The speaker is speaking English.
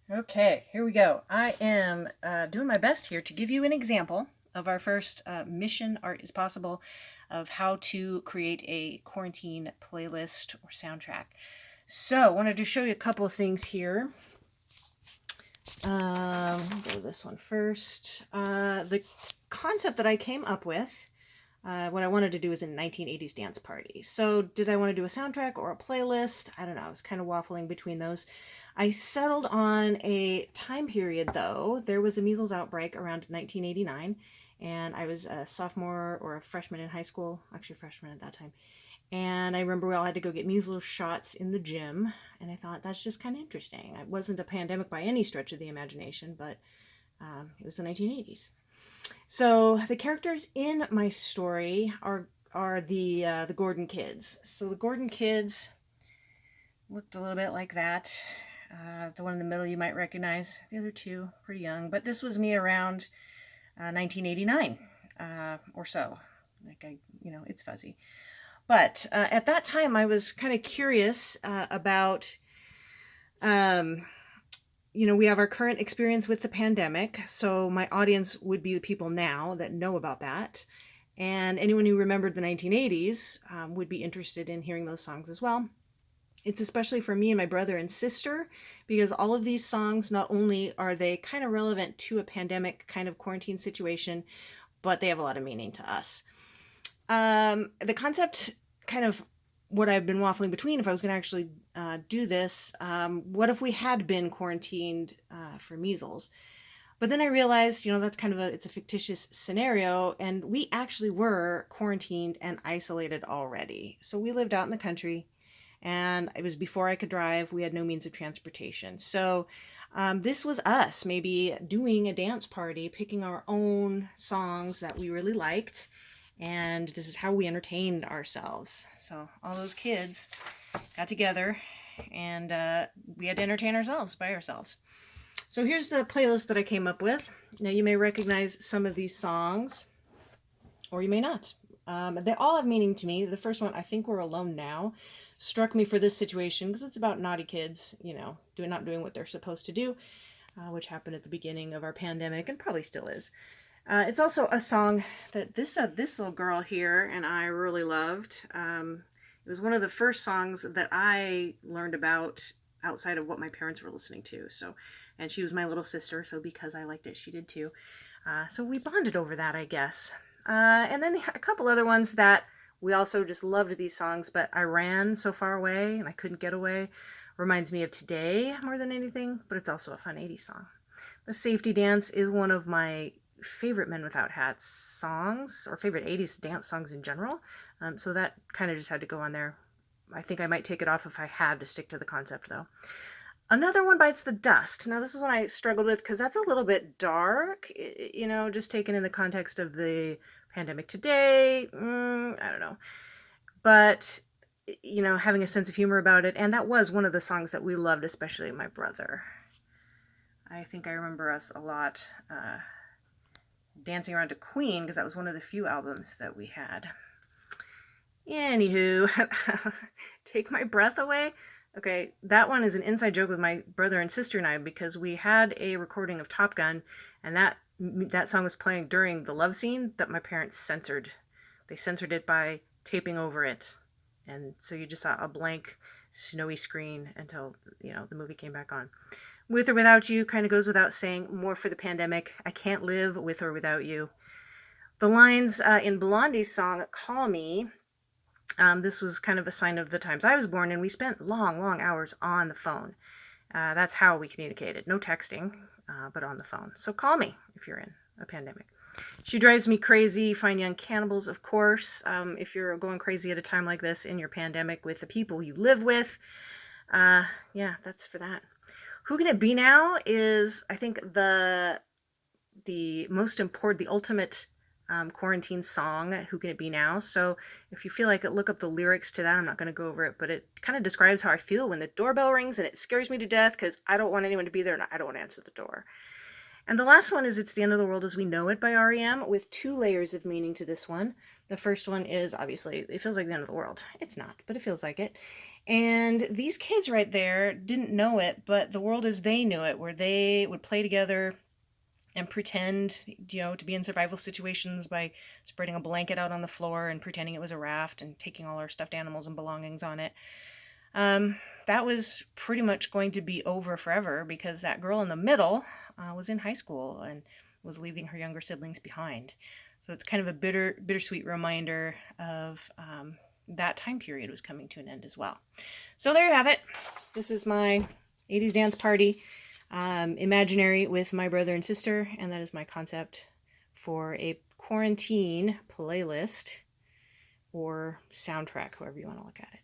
Okay, here we go. I am doing my best here to give you an example of our first mission Art is Possible of how to create a quarantine playlist or soundtrack. So, I wanted to show you a couple of things here. I'll go with this one first. The concept that I came up with, what I wanted to do was a 1980s dance party. So, did I want to do a soundtrack or a playlist? I don't know. I was kind of waffling between those. I settled on a time period, though. There was a measles outbreak around 1989, and I was a sophomore or a freshman in high school, actually a freshman at that time. And I remember we all had to go get measles shots in the gym, and I thought that's just kind of interesting. It wasn't a pandemic by any stretch of the imagination, but it was the 1980s. So the characters in my story are the Gordon kids. So the Gordon kids looked a little bit like that. The one in the middle you might recognize. The other two, pretty young. But this was me around 1989 or so. It's fuzzy. But at that time, I was kind of curious about, we have our current experience with the pandemic. So my audience would be the people now that know about that. And anyone who remembered the 1980s would be interested in hearing those songs as well. It's especially for me and my brother and sister, because all of these songs, not only are they kind of relevant to a pandemic kind of quarantine situation, but they have a lot of meaning to us. The concept, kind of what I've been waffling between, if I was going to actually do this, what if we had been quarantined for measles? But then I realized, that's it's a fictitious scenario, and we actually were quarantined and isolated already. So we lived out in the country, and it was before I could drive. We had no means of transportation. So this was us maybe doing a dance party, picking our own songs that we really liked, and this is how we entertained ourselves. So all those kids got together, and we had to entertain ourselves by ourselves. So here's the playlist that I came up with. Now you may recognize some of these songs, or you may not. They all have meaning to me. The first one, I Think We're Alone Now, struck me for this situation because it's about naughty kids, not doing what they're supposed to do, which happened at the beginning of our pandemic and probably still is. It's also a song that this little girl here and I really loved. It was one of the first songs that I learned about outside of what my parents were listening to. And she was my little sister, so because I liked it, she did too. So we bonded over that, I guess. And then a couple other ones that we also just loved these songs, but I ran so far away and I couldn't get away. Reminds me of today more than anything, but it's also a fun 80s song. The Safety Dance is one of my favorite Men Without Hats songs, or favorite 80s dance songs in general. So that kind of just had to go on there. I think I might take it off if I had to stick to the concept, though. Another one, Bites the Dust. Now, this is one I struggled with because that's a little bit dark, just taken in the context of the pandemic today. I don't know. But, having a sense of humor about it. And that was one of the songs that we loved, especially my brother. I think I remember us a lot dancing around to Queen because that was one of the few albums that we had. Anywho, Take My Breath Away. Okay, that one is an inside joke with my brother and sister and I because we had a recording of Top Gun, and that song was playing during the love scene that my parents censored. They censored it by taping over it, and so you just saw a blank, snowy screen until the movie came back on. With or Without You kind of goes without saying, more for the pandemic. I can't live with or without you. The lines in Blondie's song Call Me. This was kind of a sign of the times I was born, and we spent long, long hours on the phone. That's how we communicated. No texting, but on the phone. So call me if you're in a pandemic. She Drives Me Crazy, Fine Young Cannibals, of course. If you're going crazy at a time like this in your pandemic with the people you live with, that's for that. Who Can It Be Now is, I think, the most important, the ultimate quarantine song, Who Can It Be Now? So if you feel like it, look up the lyrics to that. I'm not going to go over it, but it kind of describes how I feel when the doorbell rings and it scares me to death because I don't want anyone to be there and I don't want to answer the door. And the last one is It's the End of the World as We Know It by REM, with two layers of meaning to this one. The first one is obviously, it feels like the end of the world. It's not, but it feels like it. And these kids right there didn't know it, but the world as they knew it, where they would play together and pretend, to be in survival situations by spreading a blanket out on the floor and pretending it was a raft and taking all our stuffed animals and belongings on it. That was pretty much going to be over forever because that girl in the middle was in high school and was leaving her younger siblings behind. So it's kind of a bittersweet reminder of that time period was coming to an end as well. So there you have it. This is my 80s dance party, imaginary, with my brother and sister, and that is my concept for a quarantine playlist or soundtrack, however you want to look at it.